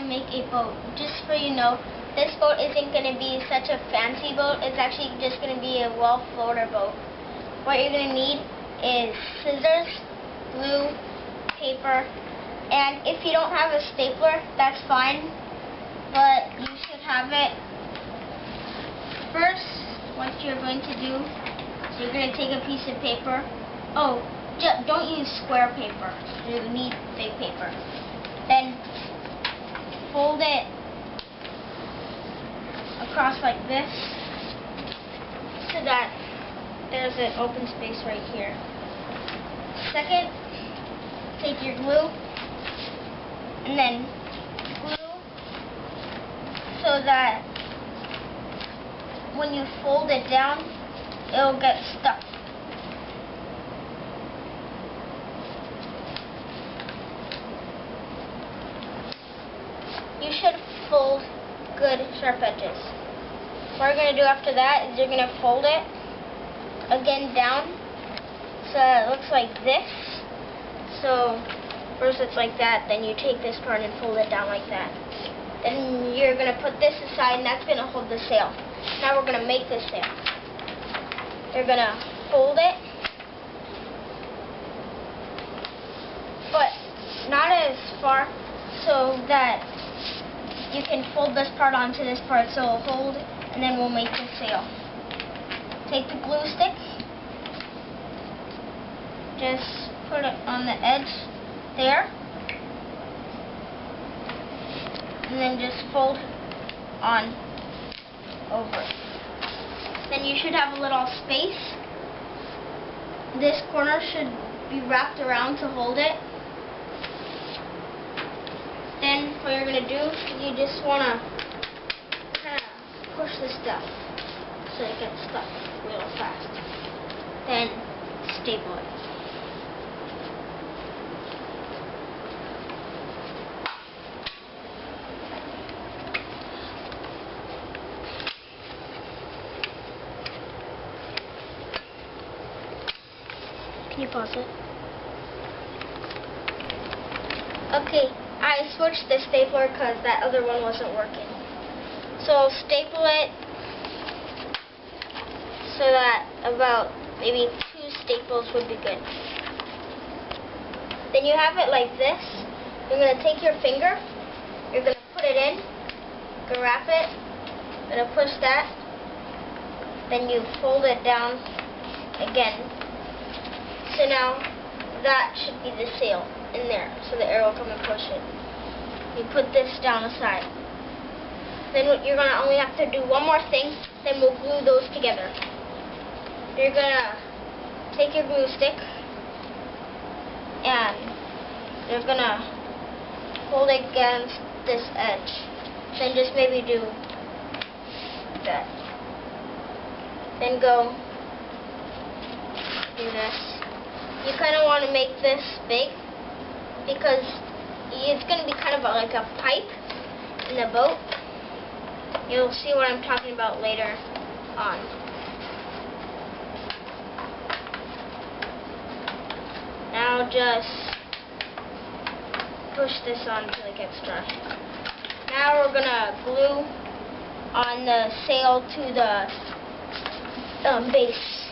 make a boat. Just so you know, this boat isn't going to be such a fancy boat. It's actually just going to be a well floater boat. What you're going to need is scissors, glue, paper, and if you don't have a stapler, that's fine, but you should have it. First, what you're going to do is you're going to take a piece of paper. Oh, don't use square paper. You need big paper. Then fold it across like this so that there's an open space right here. Second, take your glue and then glue so that when you fold it down, it'll get stuck. You should fold good sharp edges. What you're going to do after that is you're going to fold it again down so it looks like this. So first it's like that, then you take this part and fold it down like that. Then you're going to put this aside and that's going to hold the sail. Now we're going to make the sail. You're going to fold it, but not as far so that you can fold this part onto this part so it'll hold, and then we'll make the sail. Take the glue stick, just put it on the edge there, and then just fold on over. Then you should have a little space. This corner should be wrapped around to hold it. Then what you're going to do is you just want to kind of push the stuff so it gets stuck real fast. Then staple it. Can you pause it? Okay. I switched the stapler because that other one wasn't working. So staple it so that about maybe 2 staples would be good. Then you have it like this. You're going to take your finger, you're going to put it in, you're going to wrap it, you're going to push that, then you fold it down again. So now that should be the sail in there, so the air will come and push it. You put this down aside. Then you're going to only have to do one more thing, then we'll glue those together. You're going to take your glue stick and you're going to hold it against this edge. Then just maybe do that. Then go do this. You kind of want to make this big because it's going to be kind of like a pipe in the boat. You'll see what I'm talking about later on. Now just push this on until it gets dry. Now we're going to glue on the sail to the base.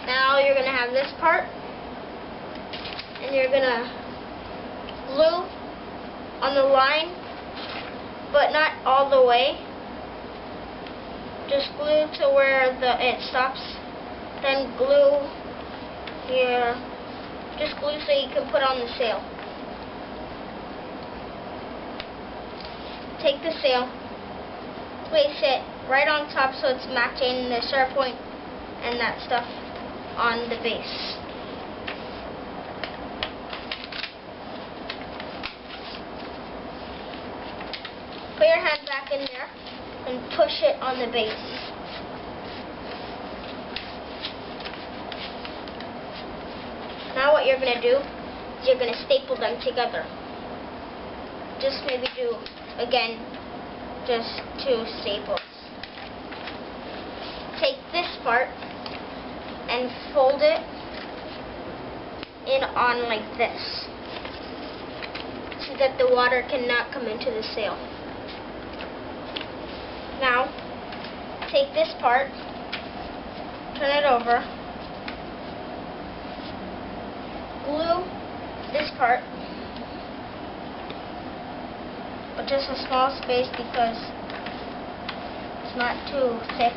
Now you're going to have this part, and you're going to glue on the line, but not all the way. Just glue to where it stops. Then glue here. Just glue so you can put on the sail. Take the sail, place it right on top so it's matching the sharp point and that stuff on the base. Put your hand back in there and push it on the base. Now what you're going to do is you're going to staple them together. Just maybe do, again, just 2 staples. Take this part and fold it in on like this. So means that the water cannot come into the sail. Now, take this part, turn it over, glue this part, but just a small space because it's not too thick.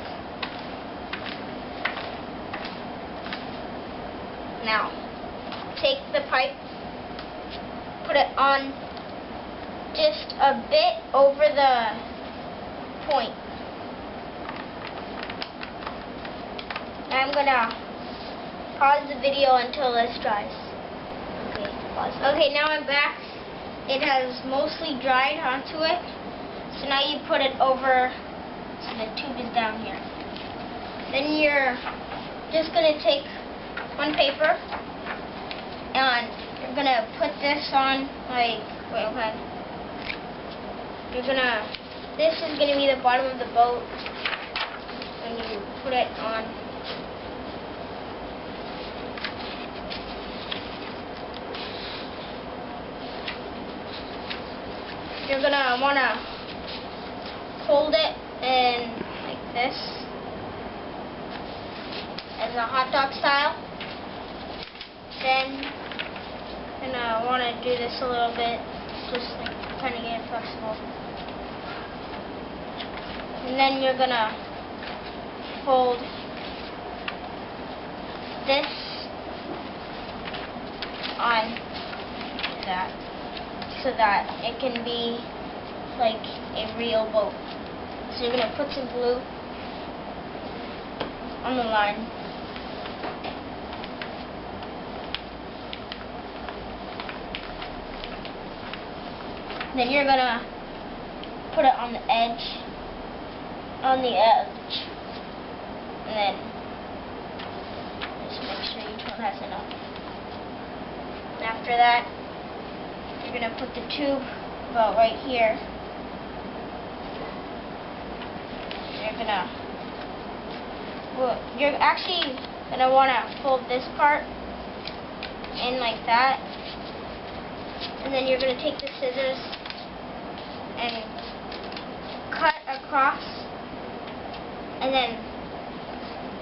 Now, take the pipe, put it on just a bit over the point. And I'm gonna pause the video until this dries. Okay, pause. Okay, now I'm back. It has mostly dried onto it. So now you put it over, so the tube is down here. Then you're just gonna take one paper and you're gonna put this on, like, wait, okay. This is gonna be the bottom of the boat, and you put it on. You're gonna wanna fold it in like this, as a hot dog style. Then you're gonna wanna do this a little bit, just like kind of get it flexible. And then you're gonna fold this on that, so that it can be like a real boat. So you're gonna put some glue on the line. Then you're gonna put it on the edge, and then just make sure each one has enough. And after that, you're gonna put the tube about right here. You're actually gonna wanna fold this part in like that, and then you're gonna take the scissors and cut across, and then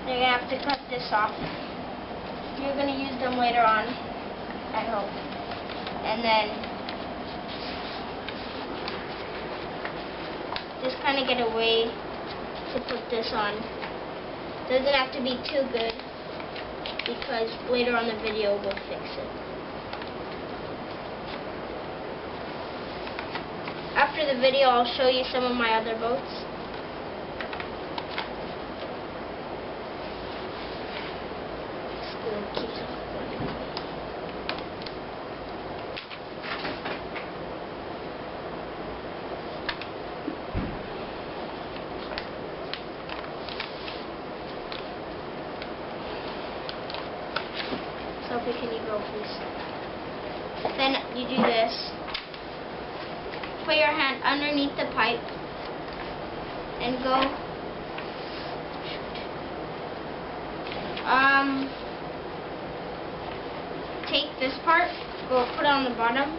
you're gonna have to cut this off. You're gonna use them later on, I hope. And then just kind of get a way to put this on. Doesn't have to be too good, because later on the video we'll fix it. After the video, I'll show you some of my other boats. Sophie, can you go, please? Then you do this. Put your hand underneath the pipe and go. Take this part, go put it on the bottom,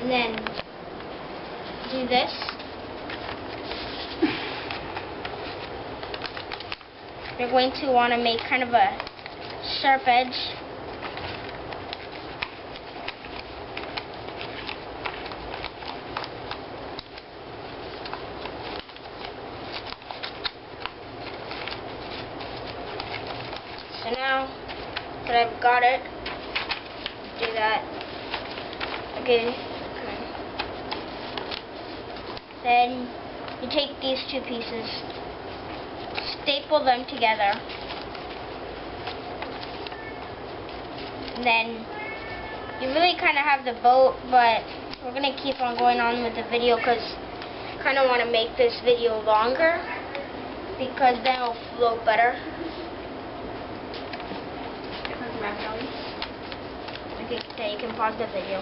and then do this. You're going to want to make kind of a sharp edge. So now that I've got it, do that. Okay. Then you take these two pieces, staple them together, and then you really kind of have the boat, but we're going to keep on going on with the video because I kind of want to make this video longer, because then it'll flow better. Okay, then you can pause the video.